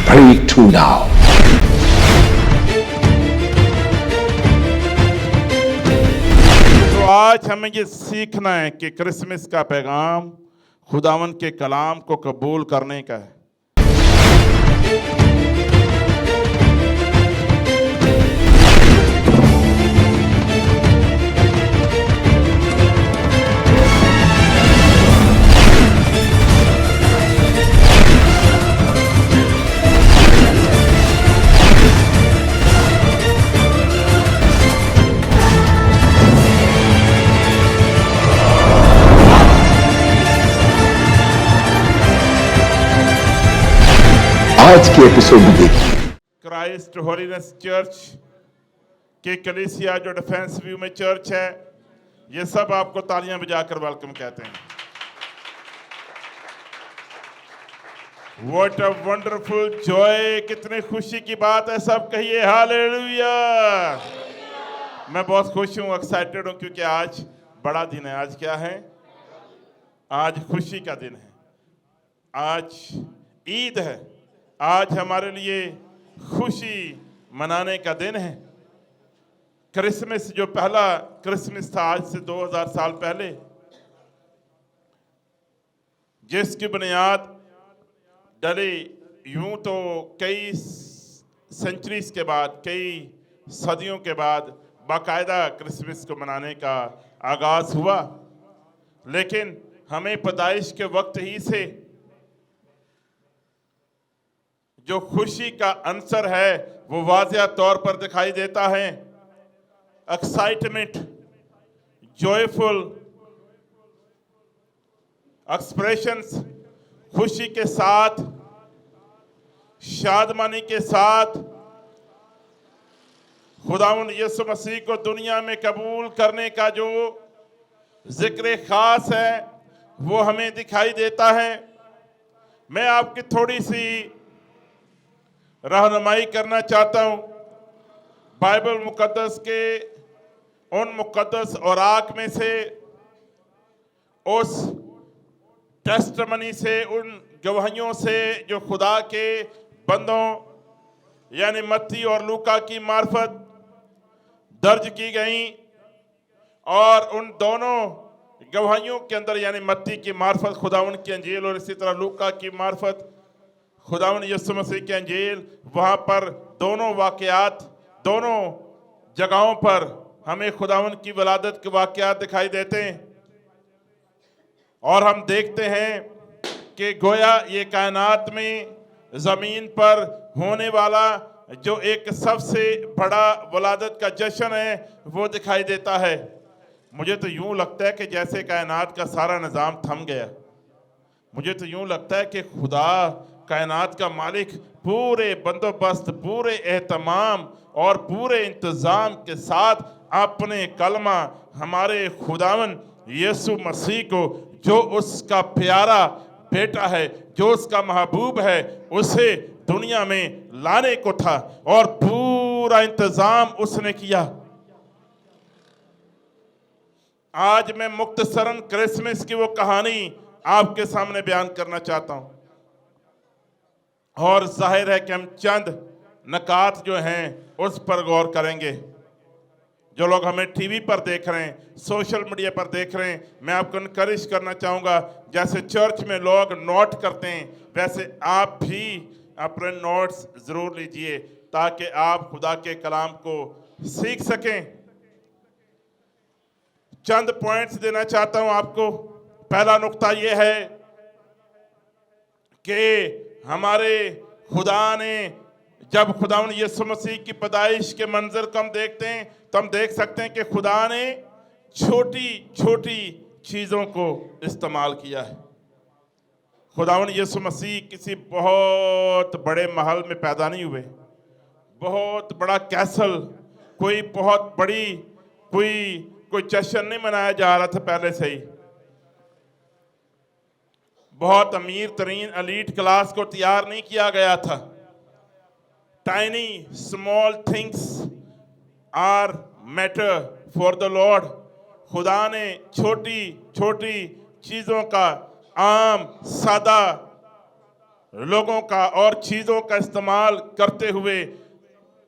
Break through now. तो आज हमें ये सीखना है कि क्रिसमस का पैगाम खुदावन के कलाम को कबूल करने का है। आज के एपिसोड में देखिए क्राइस्ट होलीनेस चर्च के कलीसिया जो डिफेंस व्यू में चर्च है, ये सब आपको तालियां बजाकर वेलकम कहते हैं। व्हाट अ वंडरफुल जॉय, कितनी खुशी की बात है, सब कहिए हालेलुया। मैं बहुत खुश हूँ, एक्साइटेड हूँ, क्योंकि आज बड़ा दिन है। आज क्या है? आज खुशी का दिन है, आज ईद है, आज हमारे लिए खुशी मनाने का दिन है। क्रिसमस जो पहला क्रिसमस था आज से 2000 साल पहले, जिसकी बुनियाद डली यूं तो कई सेंचुरीज के बाद, कई सदियों के बाद बाकायदा क्रिसमस को मनाने का आगाज हुआ, लेकिन हमें पैदाइश के वक्त ही से जो खुशी का अंसर है वो वाज़िया तौर पर दिखाई देता है। एक्साइटमेंट, जॉयफुल एक्सप्रेशंस, खुशी के साथ, शादमानी के साथ खुदावंद यीशु मसीह को दुनिया में कबूल करने का जो जिक्र खास है वो हमें दिखाई देता है। मैं आपकी थोड़ी सी रहनुमाई करना चाहता हूँ बाइबल मुकद्दस के उन मुकद्दस औराक में से, उस टेस्टमनी से, उन गवाहियों से जो खुदा के बंदों यानी मत्ती और लूका की मार्फत दर्ज की गई, और उन दोनों गवाहियों के अंदर यानी मत्ती की मार्फत खुदावन की अंजील और इसी तरह लूका की मार्फत खुदावन यीशु मसीह की अंजील, वहाँ पर दोनों वाक़यात, दोनों जगहों पर हमें खुदावन की वलादत के वाक़यात दिखाई देते हैं। और हम देखते हैं कि गोया ये कायनात में ज़मीन पर होने वाला जो एक सबसे बड़ा वलादत का जश्न है वो दिखाई देता है। मुझे तो यूँ लगता है कि जैसे कायनात का सारा निज़ाम थम गया। मुझे तो यूँ लगता है कि खुदा कायनात का मालिक पूरे बंदोबस्त, पूरे एहतमाम और पूरे इंतज़ाम के साथ अपने कलमा हमारे खुदावन यीशु मसीह को, जो उसका प्यारा बेटा है, जो उसका महबूब है, उसे दुनिया में लाने को था और पूरा इंतज़ाम उसने किया। आज मैं मुख्तसरन क्रिसमस की वो कहानी आपके सामने बयान करना चाहता हूँ, और जाहिर है कि हम चंद नकात जो हैं उस पर गौर करेंगे। जो लोग हमें टीवी पर देख रहे हैं, सोशल मीडिया पर देख रहे हैं, मैं आपको इनकरेज करना चाहूँगा, जैसे चर्च में लोग नोट करते हैं वैसे आप भी अपने नोट्स ज़रूर लीजिए ताकि आप खुदा के कलाम को सीख सकें। चंद पॉइंट्स देना चाहता हूँ आपको। पहला नुक्ता ये है कि हमारे खुदा ने, जब खुदावन यीशु मसीह की पैदाइश के मंजर को हम देखते हैं तो हम देख सकते हैं कि खुदा ने छोटी छोटी चीज़ों को इस्तेमाल किया है। खुदावन यीशु मसीह किसी बहुत बड़े महल में पैदा नहीं हुए, बहुत बड़ा कैसल, कोई बहुत बड़ी कोई जश्न नहीं मनाया जा रहा था पहले से ही। बहुत अमीर तरीन एलीट क्लास को तैयार नहीं किया गया था। Tiny small things are matter for the Lord. खुदा ने छोटी छोटी चीज़ों का, आम सादा लोगों का और चीजों का इस्तेमाल करते हुए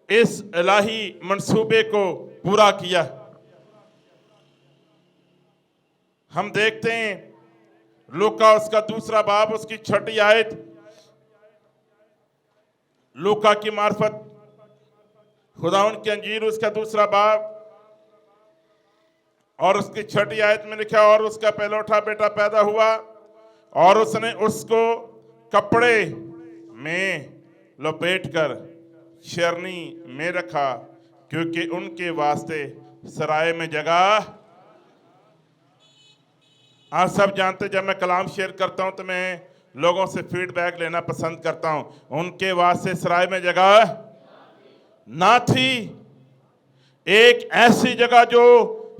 इस इलाही मंसूबे को पूरा किया। हम देखते हैं लूका उसका 2 बाब उसकी 6 आयत, लूका की मार्फत खुदाउन की अंजील उसका 2 बाब और उसकी 6 आयत में लिखा, और उसका पहलौठा बेटा पैदा हुआ और उसने उसको कपड़े में लपेटकर शरनी में रखा, क्योंकि उनके वास्ते सराय में जगह। आप सब जानते, जब मैं कलाम शेयर करता हूं तो मैं लोगों से फीडबैक लेना पसंद करता हूं। उनके वास्ते सराय में जगह ना थी। एक ऐसी जगह जो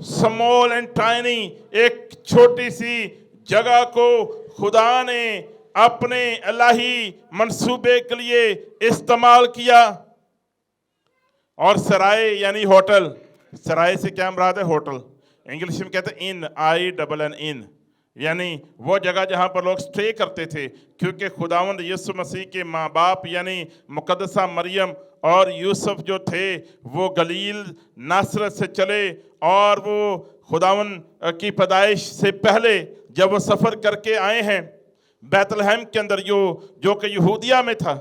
स्मॉल एंड टाइनी, एक छोटी सी जगह को खुदा ने अपने इलाही मंसूबे के लिए इस्तेमाल किया। और सराय यानी होटल, सराय से क्या मुराद है? होटल। इंग्लिश में कहते हैं इन, INN, यानी वो जगह जहां पर लोग स्टे करते थे, क्योंकि खुदावंद यीशु मसीह के माँ बाप यानी मुकद्दसा मरियम और यूसुफ जो थे वो गलील नासरत से चले, और वो खुदावंद की पैदाइश से पहले जब वो सफ़र करके आए हैं बैतलहम के अंदर, जो कि यहूदिया में था,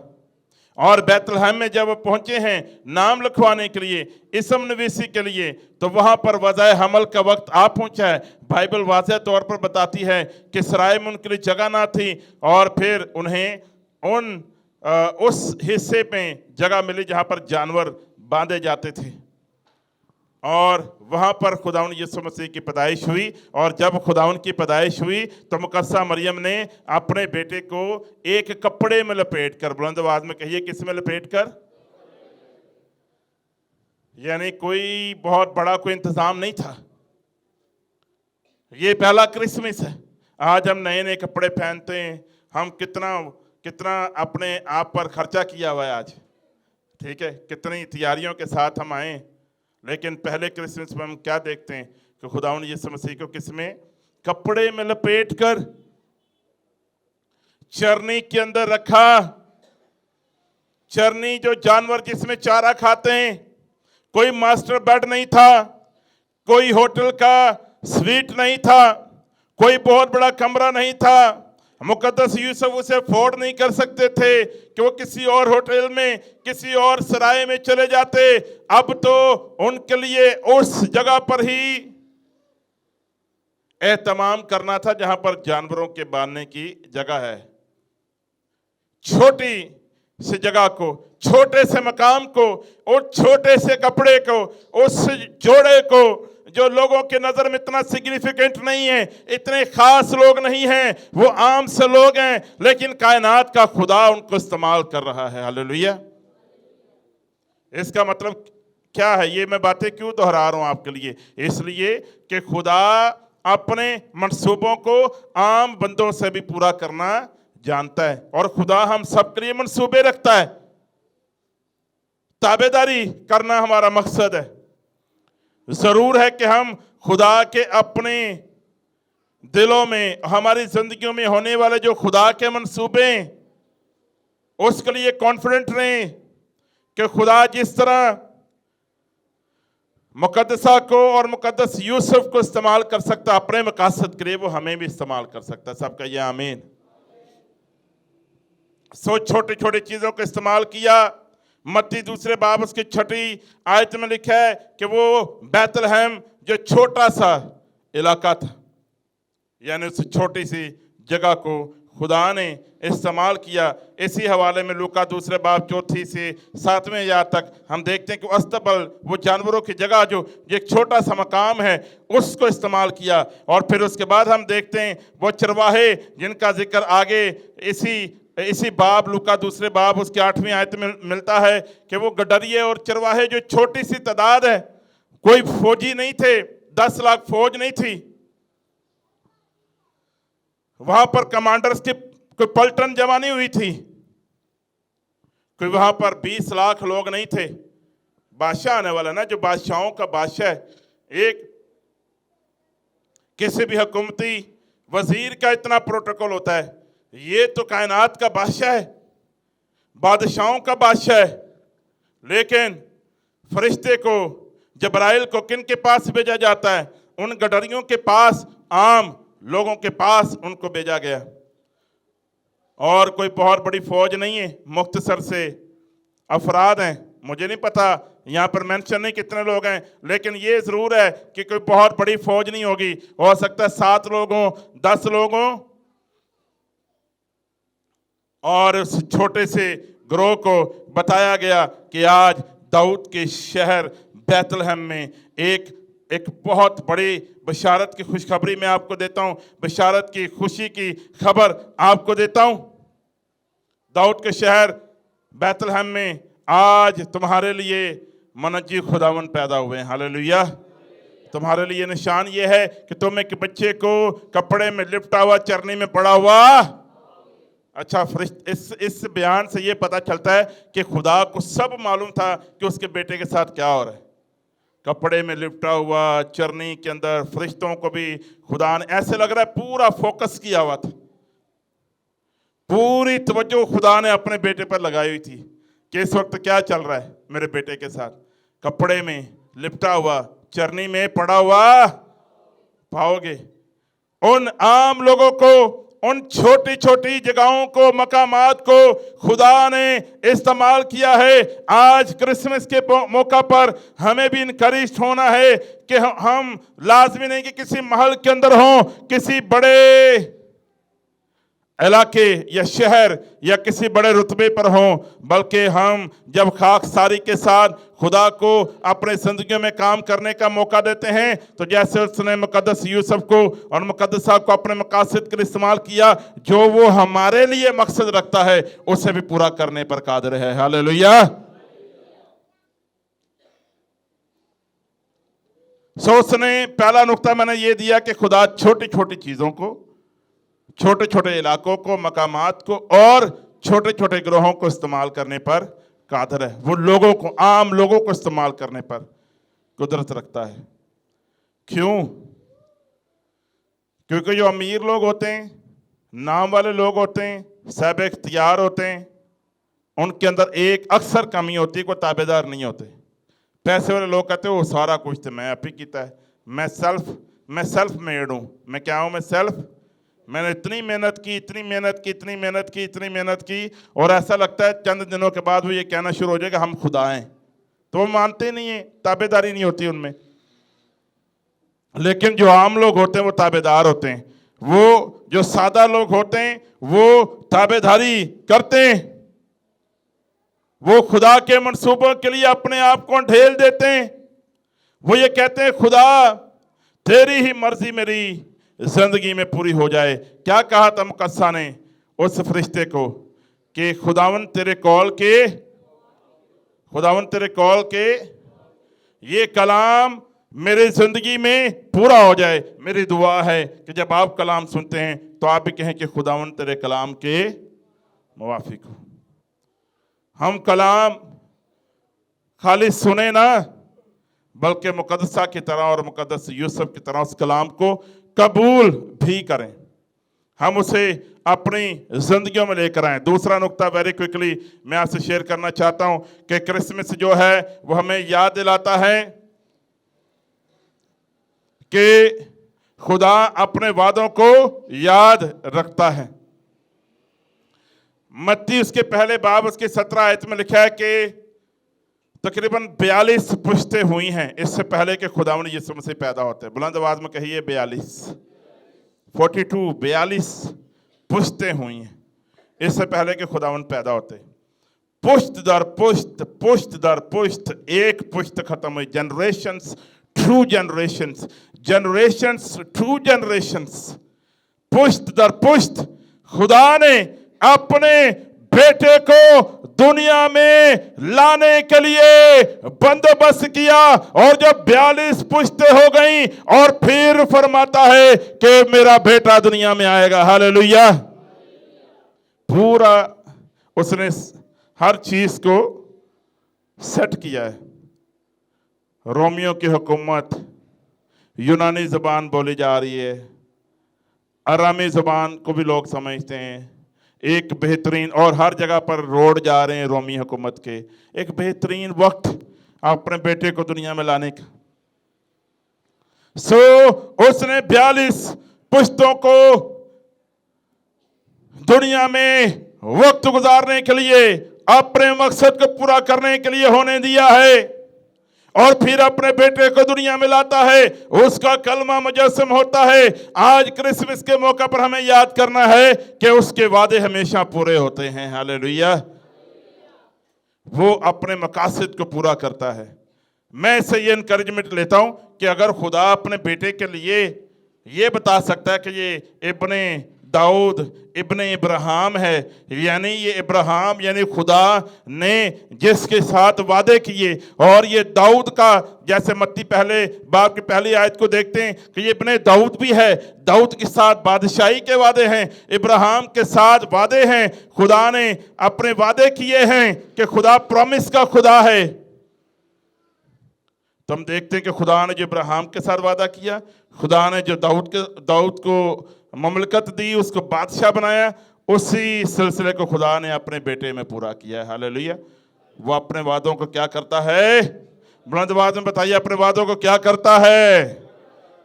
और बैतलहम में जब वो पहुंचे हैं नाम लिखवाने के लिए, इसम नवीसी के लिए, तो वहां पर वज़ाए हमल का वक्त आ पहुंचा है। बाइबल वाज़ह तौर पर बताती है कि सराय में उनके लिए जगह ना थी, और फिर उन्हें उस हिस्से में जगह मिली जहां पर जानवर बांधे जाते थे, और वहां पर खुदाउन यीशु मसीह की पैदाइश हुई। और जब खुदाउन की पैदाइश हुई तो मुकद्दसा मरियम ने अपने बेटे को एक कपड़े में लपेट कर, बुलंद आवाज में कहिए, किस में लपेट कर? यानी कोई बहुत बड़ा कोई इंतजाम नहीं था। ये पहला क्रिसमस है। आज हम नए नए कपड़े पहनते हैं, हम कितना अपने आप पर खर्चा किया हुआ है आज, ठीक है, कितनी तैयारियों के साथ हम आए। लेकिन पहले क्रिसमस में हम क्या देखते हैं कि खुदावंद यीशु मसीह को किसमें? कपड़े में लपेट कर चरनी के अंदर रखा। चरनी जो जानवर जिसमें चारा खाते हैं, कोई मास्टर बेड नहीं था, कोई होटल का स्वीट नहीं था, कोई बहुत बड़ा कमरा नहीं था। मुकद्दस यूसुफ उसे अफोर्ड नहीं कर सकते थे कि वो किसी और होटल में, किसी और सराय में चले जाते। अब तो उनके लिए उस जगह पर ही एहतमाम करना था जहां पर जानवरों के बांधने की जगह है। छोटी सी जगह को, छोटे से मकाम को, और छोटे से कपड़े को, उस जोड़े को जो लोगों के नजर में इतना सिग्निफिकेंट नहीं है, इतने खास लोग नहीं हैं, वो आम से लोग हैं, लेकिन कायनात का खुदा उनको इस्तेमाल कर रहा है। हालेलुया। इसका मतलब क्या है? ये मैं बातें क्यों दोहरा रहा हूं आपके लिए? इसलिए कि खुदा अपने मंसूबों को आम बंदों से भी पूरा करना जानता है, और खुदा हम सबके लिए मंसूबे रखता है। ताबेदारी करना हमारा मकसद है। जरूर है कि हम खुदा के अपने दिलों में, हमारी जिंदगियों में होने वाले जो खुदा के मंसूबे, उसके लिए कॉन्फिडेंट रहें कि खुदा जिस तरह मुकद्दसा को और मुकद्दस यूसुफ को इस्तेमाल कर सकता अपने मकासद के लिए, वो हमें भी इस्तेमाल कर सकता है। सबका ये आमीन। सो छोटी छोटी चीजों को इस्तेमाल किया। मत्ती 2 बाब उसकी 6 आयत में लिखा है कि वो बैतलहम जो छोटा सा इलाका था, यानी उस छोटी सी जगह को खुदा ने इस्तेमाल किया। इसी हवाले में लूका 2 बाब 4 से 7 आयत तक हम देखते हैं कि अस्तबल, वो जानवरों की जगह जो एक छोटा सा मकाम है, उसको इस्तेमाल किया। और फिर उसके बाद हम देखते हैं वो चरवाहे जिनका जिक्र आगे इसी बाब लूका 2 बाब उसके 8वीं आयत में मिलता है कि वो गडरिये और चरवाहे जो छोटी सी तादाद है, कोई फौजी नहीं थे, 10 लाख फौज नहीं थी, वहां पर कमांडर्स की कोई पलटन जमा नहीं हुई थी, कोई वहां पर 20 लाख लोग नहीं थे। बादशाह आने वाला ना, जो बादशाहों का बादशाह है, एक किसी भी हुकूमती वजीर का इतना प्रोटोकॉल होता है, ये तो कायनात का बादशाह है। बादशाहों का बादशाह है, लेकिन फरिश्ते को, जबराइल को किन के पास भेजा जाता है? उन गडरियों के पास, आम लोगों के पास उनको भेजा गया। और कोई बहुत बड़ी फौज नहीं है, मुख्तसर से अफराद हैं। मुझे नहीं पता यहाँ पर मेंशन नहीं कितने लोग हैं, लेकिन ये जरूर है कि कोई बहुत बड़ी फौज नहीं होगी। हो सकता है 7 लोग हों, 10 लोग हों। और उस छोटे से ग्रोह को बताया गया कि आज दाऊद के शहर बैतलहम में एक बहुत बड़ी बशारत की खुशखबरी मैं आपको देता हूं, बशारत की खुशी की खबर आपको देता हूं। दाऊद के शहर बैतलहम में आज तुम्हारे लिए मनज्जी खुदावन पैदा हुए हैं। हालेलुया। तुम्हारे लिए निशान ये है कि तुम एक बच्चे को कपड़े में लिपटा हुआ चरनी में पड़ा हुआ। अच्छा, इस बयान से ये पता चलता है कि खुदा को सब मालूम था कि उसके बेटे के साथ क्या हो रहा है। कपड़े में लिपटा हुआ चरनी के अंदर, फरिश्तों को भी खुदा ने, ऐसे लग रहा है पूरा फोकस किया हुआ था, पूरी तवज्जो खुदा ने अपने बेटे पर लगाई हुई थी कि इस वक्त क्या चल रहा है मेरे बेटे के साथ। कपड़े में लिपटा हुआ, चरनी में पड़ा हुआ पाओगे। उन आम लोगों को, उन छोटी छोटी जगहों को, मकामात को खुदा ने इस्तेमाल किया है। आज क्रिसमस के मौका पर हमें भी इनकरेज होना है कि हम लाजमी नहीं कि किसी महल के अंदर हों, किसी बड़े इलाके या शहर या किसी बड़े रुतबे पर हों, बल्कि हम जब खाकसारी के साथ खुदा को अपने जिंदगियों में काम करने का मौका देते हैं, तो जैसे उसने मुकद्दस यूसुफ को और मुकद्दस साहब को अपने मकासद के लिए इस्तेमाल किया, जो वो हमारे लिए मकसद रखता है उसे भी पूरा करने पर कादिर है। हालेलुया। सो उसने पहला नुक्ता मैंने ये दिया कि खुदा छोटी छोटी चीजों को, छोटे छोटे इलाकों को, मकामात को और छोटे छोटे ग्रोहों को इस्तेमाल करने पर कादिर है। वो लोगों को, आम लोगों को इस्तेमाल करने पर कुदरत रखता है। क्यों? क्योंकि जो अमीर लोग होते हैं, नाम वाले लोग होते हैं, साहिब इख्तियार होते हैं, उनके अंदर एक अक्सर कमी होती है, कोई ताबेदार नहीं होते। पैसे वाले लोग कहते हैं वो सारा कुछ तो मैं आप ही किया है, मैं सेल्फ मेड हूँ। मैं क्या हूँ? मैंने इतनी मेहनत की, इतनी मेहनत की, इतनी मेहनत की, इतनी मेहनत की, और ऐसा लगता है चंद दिनों के बाद वो ये कहना शुरू हो जाएगा हम खुदा हैं। तो वो मानते नहीं है, ताबेदारी नहीं होती उनमें। लेकिन जो आम लोग होते हैं वो ताबेदार होते हैं। वो जो सादा लोग होते हैं वो ताबेदारी करते हैं। वो खुदा के मंसूबों के लिए अपने आप को ढेल देते हैं। वो ये कहते हैं खुदा तेरी ही मर्जी मेरी जिंदगी में पूरी हो जाए। क्या कहा था मुकद्दसा ने उस फरिश्ते को कि खुदावन तेरे कॉल के ये कलाम मेरे जिंदगी में पूरा हो जाए। मेरी दुआ है कि जब आप कलाम सुनते हैं तो आप भी कहें कि खुदावन तेरे कलाम के मुवाफिक हो। हम कलाम खाली सुने ना, बल्कि मुकद्दसा की तरह और मुकद्दस यूसुफ की तरह उस कलाम को कबूल भी करें, हम उसे अपनी जिंदगियों में लेकर आए। दूसरा नुक्ता वेरी क्विकली मैं आपसे शेयर करना चाहता हूं कि क्रिसमस जो है वो हमें याद दिलाता है कि खुदा अपने वादों को याद रखता है। मत्ती उसके पहले बाब उसके 17 आयत में लिखा है कि तकरीबन 42 पुश्तें हुई हैं इससे पहले कि खुदावंद यीशु मसीह पैदा होते हैं। बुलंद आवाज में कहिए 42 पुश्तें हुई हैं इससे पहले कि खुदावंद पैदा होते। पुश्त दर पुश्त एक पुश्त खत्म हुई। जनरेशंस टू जनरेशंस, पुश्त दर पुश्त खुदा ने अपने बेटे को दुनिया में लाने के लिए बंदोबस्त किया। और जब 42 पुश्तें हो गई और फिर फरमाता है कि मेरा बेटा दुनिया में आएगा। हालेलुया। पूरा उसने हर चीज को सेट किया है। रोमियो की हुकूमत, यूनानी जबान बोली जा रही है, अरामी जबान को भी लोग समझते हैं, एक बेहतरीन, और हर जगह पर रोड जा रहे हैं रोमी हुकूमत के, एक बेहतरीन वक्त अपने बेटे को दुनिया में लाने का। उसने 42 पुश्तों को दुनिया में वक्त गुजारने के लिए, अपने मकसद को पूरा करने के लिए होने दिया है, और फिर अपने बेटे को दुनिया में लाता है। उसका कलमा मुजस्सम होता है। आज क्रिसमस के मौका पर हमें याद करना है कि उसके वादे हमेशा पूरे होते हैं। हालेलुया। वो अपने मकासद को पूरा करता है। मैं इससे ये इनकरेजमेंट लेता हूं कि अगर खुदा अपने बेटे के लिए ये बता सकता है कि ये इब्ने दाऊद इब्ने इब्राहिम है, यानी ये इब्राहिम यानी खुदा ने जिसके साथ वादे किए, और ये दाऊद का, जैसे मत्ती पहले बाब की पहली आयत को देखते हैं कि ये इब्ने दाऊद भी है, दाऊद के साथ बादशाही के वादे हैं, इब्राहिम के साथ वादे हैं। खुदा ने अपने वादे किए हैं कि खुदा प्रॉमिस का खुदा है। तो हम देखते हैं कि खुदा ने जो इब्राहिम के साथ वादा किया, खुदा ने जो दाऊद को ममलकत दी, उसको बादशाह बनाया, उसी सिलसिले को खुदा ने अपने बेटे में पूरा किया है। हालेलुया। वो अपने वादों को क्या करता है? बुलंद आवाज में बताइए, अपने वादों को क्या करता है?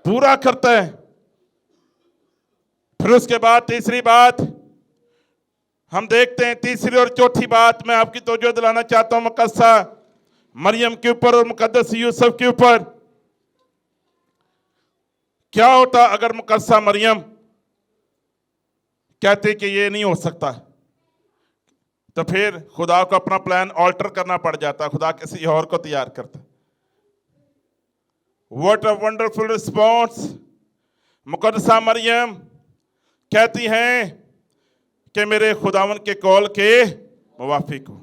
पूरा करता है। फिर उसके बाद तीसरी बात हम देखते हैं, तीसरी और चौथी बात मैं आपकी तवज्जो दिलाना चाहता हूं मुकद्दसा मरियम के ऊपर और मुकद्दस यूसुफ के ऊपर। क्या होता अगर मुकद्दसा मरियम कहते कि ये नहीं हो सकता, तो फिर खुदा को अपना प्लान ऑल्टर करना पड़ जाता, खुदा किसी और को तैयार करता। What a wonderful response. मुकद्दसा मरियम कहती हैं कि मेरे खुदावन के कौल के मुवाफिक हो।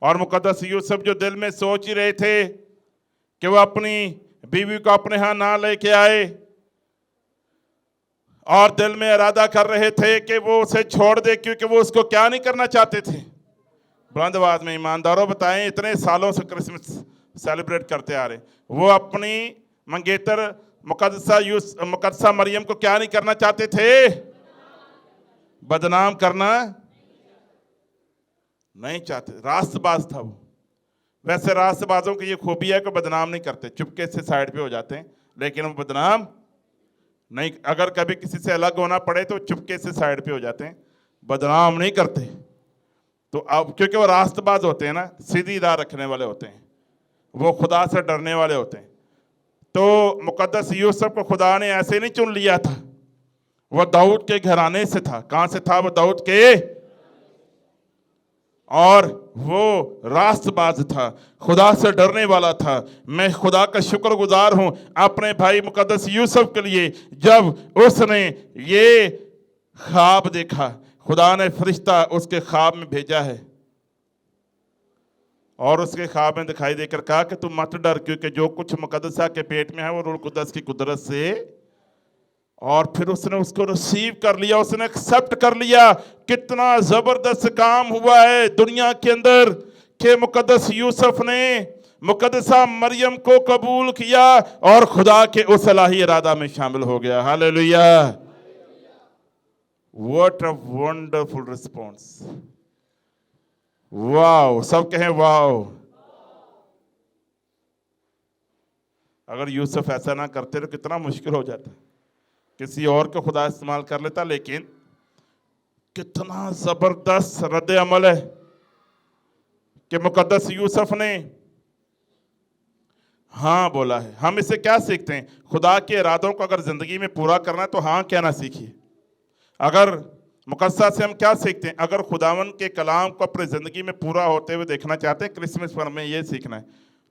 और मुकद्दस यूसुफ जो दिल में सोच ही रहे थे कि वो अपनी बीवी को अपने यहाँ ना लेके आए, और दिल में इरादा कर रहे थे कि वो उसे छोड़ दे, क्योंकि वो उसको क्या नहीं करना चाहते थे। बुलंद आवाज में ईमानदारों बताएं, इतने सालों से क्रिसमस सेलिब्रेट करते आ रहे, वो अपनी मंगेतर मुकद्दसा मरियम को क्या नहीं करना चाहते थे? बदनाम करना नहीं चाहते। रास्तबाज था वो। वैसे रास्तबाजों की ये खूबी है कि बदनाम नहीं करते, चुपके से साइड पे हो जाते हैं, लेकिन वो बदनाम नहीं। अगर कभी किसी से अलग होना पड़े तो चुपके से साइड पे हो जाते हैं, बदनाम नहीं करते। तो अब क्योंकि वो रास्तबाज होते हैं ना, सीधी राह रखने वाले होते हैं, वो खुदा से डरने वाले होते हैं। तो मुकद्दस यूसुफ को खुदा ने ऐसे नहीं चुन लिया था, वो दाऊद के घराने से था। कहां से था? वो दाऊद के, और वो रास्तबाज था, खुदा से डरने वाला था। मैं खुदा का शुक्रगुजार हूं अपने भाई मुकद्दस यूसुफ के लिए, जब उसने ये ख्वाब देखा, खुदा ने फरिश्ता उसके ख्वाब में भेजा है, और उसके ख्वाब में दिखाई देकर कहा कि तुम मत डर, क्योंकि जो कुछ मुकद्दसा के पेट में है वो रूह कुद्दस की कुदरत से। और फिर उसने उसको रिसीव कर लिया, उसने एक्सेप्ट कर लिया। कितना जबरदस्त काम हुआ है दुनिया के अंदर कि मुकद्दस यूसुफ ने मुकद्दसा मरियम को कबूल किया और खुदा के उस इलाही इरादा में शामिल हो गया। Hallelujah. What a wonderful response. Wow, सब कहें वाओ। अगर यूसुफ ऐसा ना करते तो कितना मुश्किल हो जाता, किसी और को खुदा इस्तेमाल कर लेता। लेकिन कितना जबरदस्त रद्द अमल है कि मुकद्दस यूसुफ ने हाँ बोला है। हम इससे क्या सीखते हैं? खुदा के इरादों को अगर जिंदगी में पूरा करना है तो हाँ कहना सीखिए। अगर मुकद्दसा से हम क्या सीखते हैं? अगर खुदावन के कलाम को अपनी जिंदगी में पूरा होते हुए देखना चाहते हैं, क्रिसमस पर हमें ये सीखना है,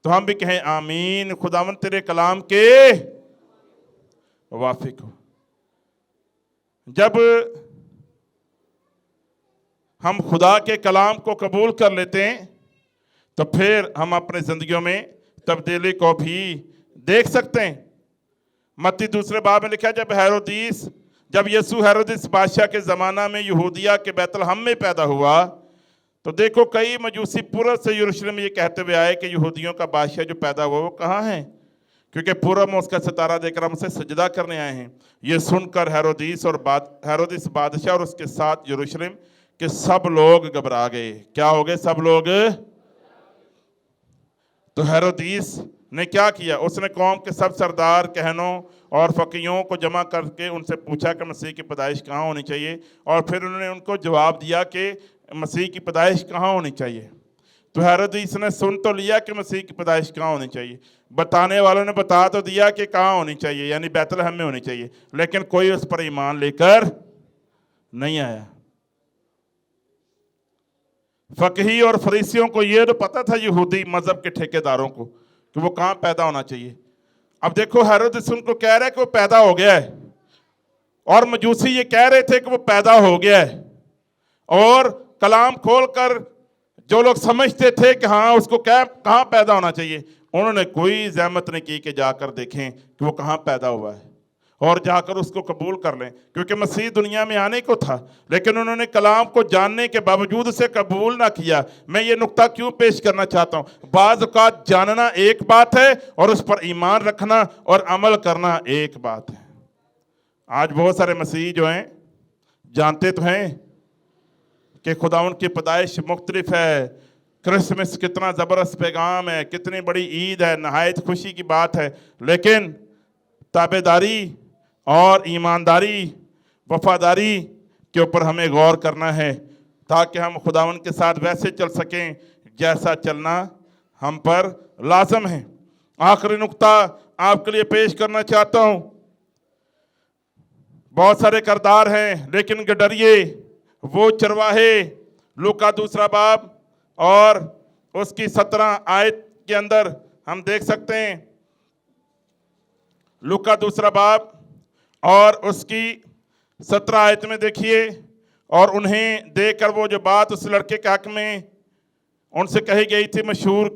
तो हम भी कहें आमीन, खुदावन तेरे कलाम के वाफिक हो। जब हम खुदा के कलाम को कबूल कर लेते हैं तो फिर हम अपनी जिंदगियों में तब्दीली को भी देख सकते हैं। मत्ती दूसरे बाब में लिखा, जब यीशु हेरोदिस बादशाह के ज़माना में यहूदिया के बैतलहम में पैदा हुआ, तो देखो कई मजूसी पूरब से यरूशलेम ये कहते हुए आए कि यहूदियों का बादशाह जो पैदा हुआ वो कहाँ है, क्योंकि पूरब में उसका सितारा देखकर हम उसे सजदा करने आए हैं। ये सुनकर हेरोदिस बादशाह और उसके साथ यरूशलेम के सब लोग घबरा गए। क्या हो गए सब लोग? तो हेरोदिस ने क्या किया? उसने कौम के सब सरदार, कहनों और फकीहों को जमा करके उनसे पूछा कि मसीह की पैदाइश कहाँ होनी चाहिए, और फिर उन्होंने उनको जवाब दिया कि मसीह की पैदाइश कहाँ होनी चाहिए। तो हेरोदिस ने सुन तो लिया कि मसीह की पैदाइश कहाँ होनी चाहिए, बताने वालों ने बता तो दिया कि कहाँ होनी चाहिए, यानी बैतलहम में होनी चाहिए, लेकिन कोई उस पर ईमान लेकर नहीं आया। फकीही और फरीसियों को यह तो पता था, यहूदी मजहब के ठेकेदारों को, कि वो कहाँ पैदा होना चाहिए। अब देखो हेरोदिस उनको कह रहा है कि वो पैदा हो गया है, और मजूसी ये कह रहे थे कि वो पैदा हो गया है, और कलाम खोलकर जो लोग समझते थे कि हाँ उसको क्या कहाँ पैदा होना चाहिए, उन्होंने कोई जहमत नहीं की कि जाकर देखें कि वो कहाँ पैदा हुआ है और जाकर उसको कबूल कर लें, क्योंकि मसीह दुनिया में आने को था, लेकिन उन्होंने कलाम को जानने के बावजूद उसे कबूल ना किया। मैं ये नुक्ता क्यों पेश करना चाहता हूँ? बाज़ औक़ात जानना एक बात है और उस पर ईमान रखना और अमल करना एक बात है। आज बहुत सारे मसीही जो हैं जानते तो हैं कि खुदावंद की पैदाइश मुख्तलिफ है, क्रिसमस कितना ज़बरदस्त पैगाम है, कितनी बड़ी ईद है, नहायत खुशी की बात है, लेकिन ताबेदारी और ईमानदारी, वफादारी के ऊपर हमें गौर करना है, ताकि हम खुदावंद के साथ वैसे चल सकें जैसा चलना हम पर लाजम है। आखिरी नुक्ता आपके लिए पेश करना चाहता हूँ। बहुत सारे किरदार हैं, लेकिन गडरिये, वो चरवाहे, लूका 2 बाब और उसकी 17 आयत के अंदर हम देख सकते हैं। लूका 2 बाब और उसकी 17 आयत में देखिए, और उन्हें देखकर वो जो बात उस लड़के के हक में उनसे कही गई थी मशहूर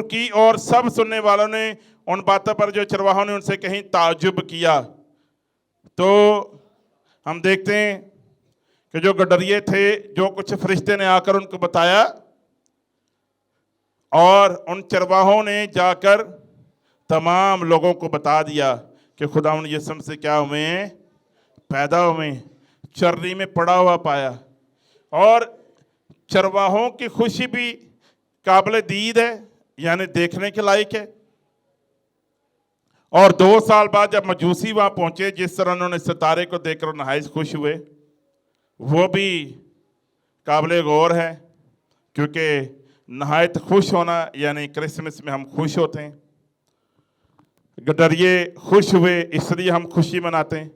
की, और सब सुनने वालों ने उन बातों पर जो चरवाहों ने उनसे कहीं ताजुब किया। तो हम देखते हैं कि जो गडरिये थे, जो कुछ फरिश्ते ने आकर उनको बताया, और उन चरवाहों ने जाकर तमाम लोगों को बता दिया कि खुदावंद यीशु मसीह क्या हुए हैं? पैदा हुए, चर्री में पड़ा हुआ पाया। और चरवाहों की खुशी भी काबिल दीद है, यानी देखने के लायक है। और 2 साल बाद जब मजूसी वहां पहुंचे, जिस तरह उन्होंने सितारे को देखकर नहायत खुश हुए, वो भी काबिल गौर है, क्योंकि नहायत खुश होना यानी क्रिसमस में हम खुश होते हैं। गडरिये खुश हुए, इसलिए हम खुशी मनाते हैं।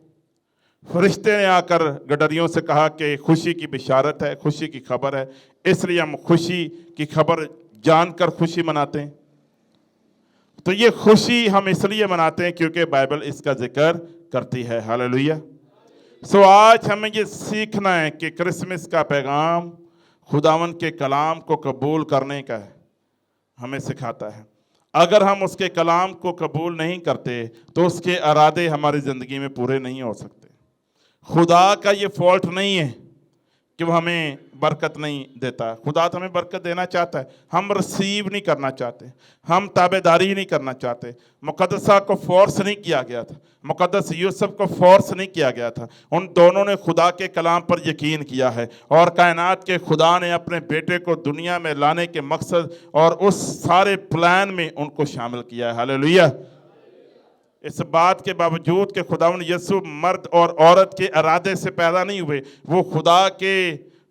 फरिश्ते ने आकर गडरियों से कहा कि खुशी की बिशारत है, खुशी की खबर है, इसलिए हम खुशी की खबर जानकर खुशी मनाते हैं। तो ये खुशी हम इसलिए मनाते हैं क्योंकि बाइबल इसका जिक्र करती है। हालेलुया। सो आज हमें ये सीखना है कि क्रिसमस का पैगाम खुदावंद के कलाम को कबूल करने का है, हमें सिखाता है। अगर हम उसके कलाम को कबूल नहीं करते तो उसके इरादे हमारी ज़िंदगी में पूरे नहीं हो सकते। खुदा का ये फॉल्ट नहीं है कि वो हमें बरकत नहीं देता। खुदा तो हमें बरकत देना चाहता है, हम रिसीव नहीं करना चाहते, हम ताबेदारी नहीं करना चाहते। मुकद्दसा को फोर्स नहीं किया गया था, मुकद्दस यूसुफ को फोर्स नहीं किया गया था। उन दोनों ने खुदा के कलाम पर यकीन किया है, और कायनात के खुदा ने अपने बेटे को दुनिया में लाने के मकसद और उस सारे प्लान में उनको शामिल किया है। हालेलुया। इस बात के बावजूद कि खुदावंद यीशु मर्द और औरत के इरादे से पैदा नहीं हुए, वो खुदा के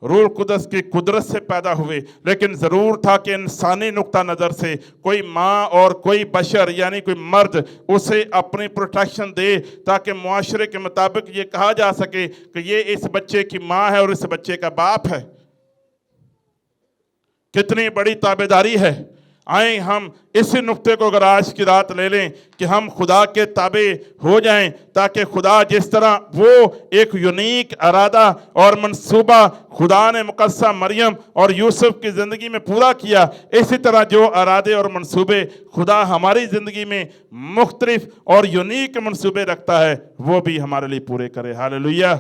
रूह कुदस की कुदरत से पैदा हुए, लेकिन ज़रूर था कि इंसानी नुक्ता नज़र से कोई माँ और कोई बशर यानी कोई मर्द उसे अपनी प्रोटेक्शन दे, ताकि मुआशरे के मुताबिक ये कहा जा सके कि ये इस बच्चे की माँ है और इस बच्चे का बाप है। कितनी बड़ी ताबेदारी है। आए हम इसी नुक्ते को अगर आज की रात ले लें कि हम खुदा के ताबे हो जाएं, ताकि खुदा जिस तरह वो एक यूनिक इरादा और मंसूबा खुदा ने मुकद्दसा मरियम और यूसुफ की ज़िंदगी में पूरा किया, इसी तरह जो इरादे और मंसूबे खुदा हमारी ज़िंदगी में मुख्तलिफ और यूनिक मंसूबे रखता है, वो भी हमारे लिए पूरे करे। हालेलुया।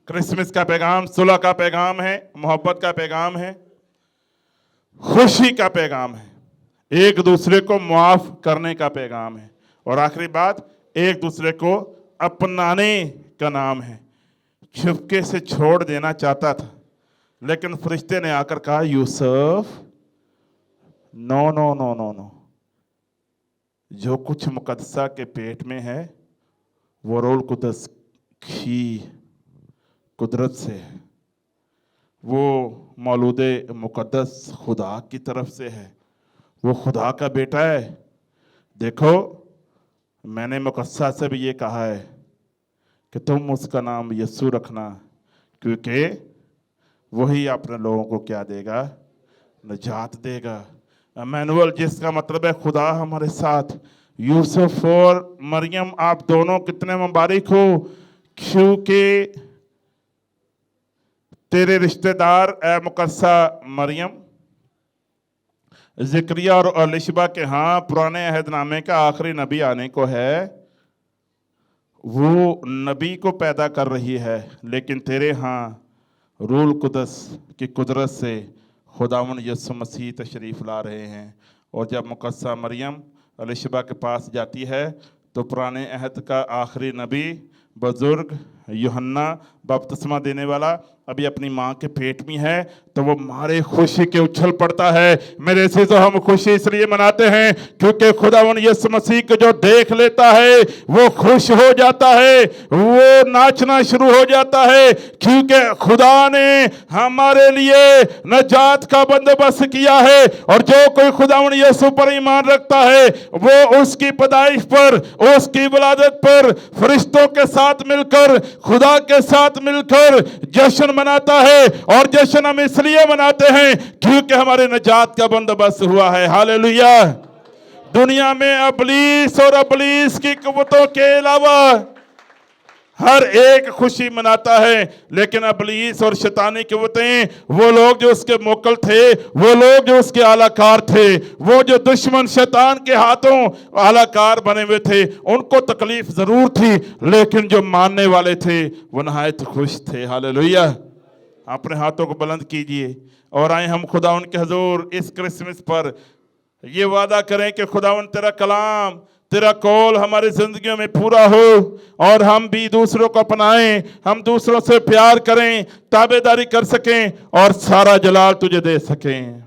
क्रिसमस का पैगाम सुलह का पैगाम है, मोहब्बत का पैगाम है, खुशी का पैगाम है। एक दूसरे को माफ करने का पैगाम है। और आखिरी बात, एक दूसरे को अपनाने का नाम है। चुपके से छोड़ देना चाहता था, लेकिन फरिश्ते ने आकर कहा, Yusuf no no no no no, जो कुछ मुकद्दसा के पेट में है वो रोल कुदस की कुदरत से है, वो मौलूदे मुकद्दस खुदा की तरफ से है, वो खुदा का बेटा है। देखो, मैंने मुकद्दसा से भी ये कहा है कि तुम उसका नाम यस्सु रखना, क्योंकि वही अपने लोगों को क्या देगा, निजात देगा। इमैनुअल, जिसका मतलब है खुदा हमारे साथ। यूसुफ और मरियम, आप दोनों कितने मुबारक हो, क्योंकि तेरे रिश्तेदार ए मुकद्दसा मरियम, ज़िक्रिया और एलिशबा के यहाँ पुराने अहदनामे का आखिरी नबी आने को है, वो नबी को पैदा कर रही है, लेकिन तेरे यहाँ रूल कुदस की कुदरत से खुदावन यीशु मसीह तशरीफ़ ला रहे हैं। और जब मुकद्दसा मरियम एलिशबा के पास जाती है तो पुराने अहद का आखिरी नबी बुजुर्ग यूहन्ना बपतिस्मा देने वाला अभी अपनी माँ के पेट में है, तो वो मारे खुशी के उछल पड़ता है। मेरे से तो हम खुशी इसलिए मनाते हैं क्योंकि खुदावन यीशु मसीह को जो देख लेता है वो खुश हो जाता है, वो नाचना शुरू हो जाता है, क्योंकि खुदा ने हमारे लिए नजात का बंदोबस्त किया है। और जो कोई खुदावन यीशु पर ईमान रखता है वो उसकी पैदाइश पर, उसकी विलादत पर फरिश्तों के साथ मिलकर, खुदा के साथ मिलकर जश्न मनाता है। और जश्न हम इसलिए मनाते हैं क्योंकि हमारे निजात का बंदोबस्त हुआ है। हालेलुया। दुनिया में अबलीस और अबलीस की कुव्वतों के अलावा हर एक खुशी मनाता है, लेकिन अबलीस और शैतानी कुव्वतें, वो लोग जो उसके मोकल थे, वो लोग जो उसके आलाकार थे, वो जो दुश्मन शैतान के हाथों आलाकार बने हुए थे, उनको तकलीफ जरूर थी, लेकिन जो मानने वाले थे वो नहायत खुश थे। हालेलुया। अपने हाथों को बुलंद कीजिए और आए हम खुदावन के हुजूर इस क्रिसमस पर ये वादा करें कि खुदावन तेरा कलाम, तेरा कौल हमारी जिंदगियों में पूरा हो और हम भी दूसरों को अपनाएं, हम दूसरों से प्यार करें, ताबेदारी कर सकें और सारा जलाल तुझे दे सकें।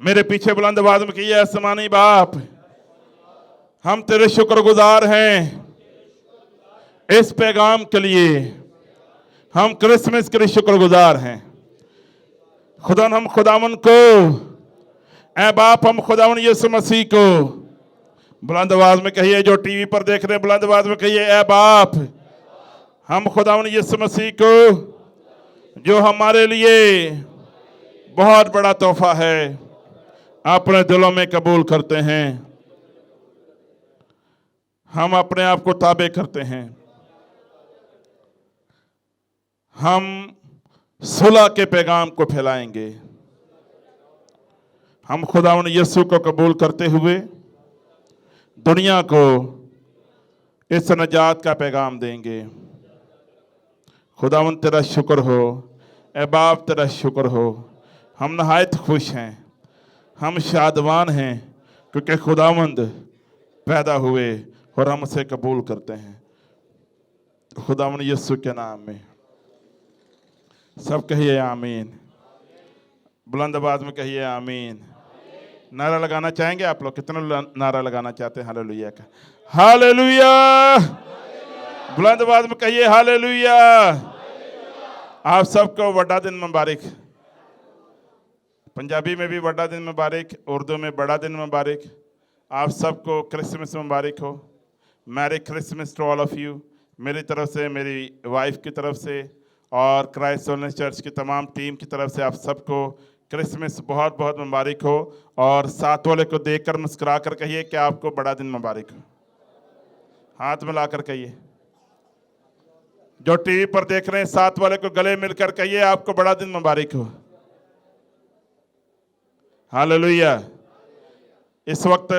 मेरे पीछे बुलंद आवाज में कहिए, आसमानी बाप, हम तेरे शुक्रगुजार हैं इस पैगाम के लिए, हम क्रिसमस के लिए शुक्रगुजार हैं। खुदा, हम खुदावन को, ऐ बाप, हम खुदावन यीशु मसीह को, बुलंद आवाज में कहिए, जो टीवी पर देख रहे हैं बुलंद आवाज में कहिए, ऐ बाप, हम खुदावन यीशु मसीह को, जो हमारे लिए बहुत बड़ा तोहफा है, अपने दिलों में कबूल करते हैं। हम अपने आप को ताबे करते हैं, हम सुलह के पैगाम को फैलाएंगे। हम खुदावन यीशु को कबूल करते हुए दुनिया को इस नजात का पैगाम देंगे। खुदावन तेरा शुक्र हो, ए बाप तेरा शुक्र हो। हम नहायत खुश हैं, हम शादवान हैं, क्योंकि खुदावंद पैदा हुए और हम उसे कबूल करते हैं। खुदावन यीशु के नाम में सब कहिए आमीन। बुलंद आवाज में कहिए आमीन। नारा लगाना चाहेंगे आप लोग? कितने नारा लगाना चाहते हैं हालेलुया का? हालेलुया। बुलंद आवाज में कहिए हालेलुया। आप सबको बड़ा दिन मुबारक। पंजाबी में भी बड़ा दिन मुबारक, उर्दू में बड़ा दिन मुबारक। आप सबको क्रिसमस मुबारक हो। Merry Christmas to all of you. मेरी तरफ से, मेरी वाइफ की तरफ से और क्राइस्ट होलिनेस चर्च की तमाम टीम की तरफ से आप सबको क्रिसमस बहुत बहुत मुबारक हो। और साथ वाले को देखकर मुस्कुरा कर कहिए कि आपको बड़ा दिन मुबारक हो। हाथ मिलाकर कहिए। जो टीवी पर देख रहे हैं साथ वाले को गले मिलकर कहिए आपको बड़ा दिन मुबारक हो। हालेलुया। इस वक्त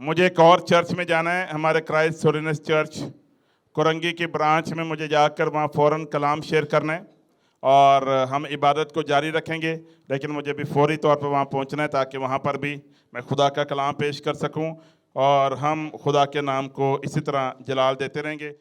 मुझे एक और चर्च में जाना है, हमारे क्राइस्ट होलिनेस चर्च कोरंगी की ब्रांच में मुझे जाकर वहाँ फ़ौरन कलाम शेयर करना है। और हम इबादत को जारी रखेंगे, लेकिन मुझे भी फौरी तौर पर वहाँ पहुँचना है ताकि वहाँ पर भी मैं खुदा का कलाम पेश कर सकूँ और हम खुदा के नाम को इसी तरह जलाल देते रहेंगे।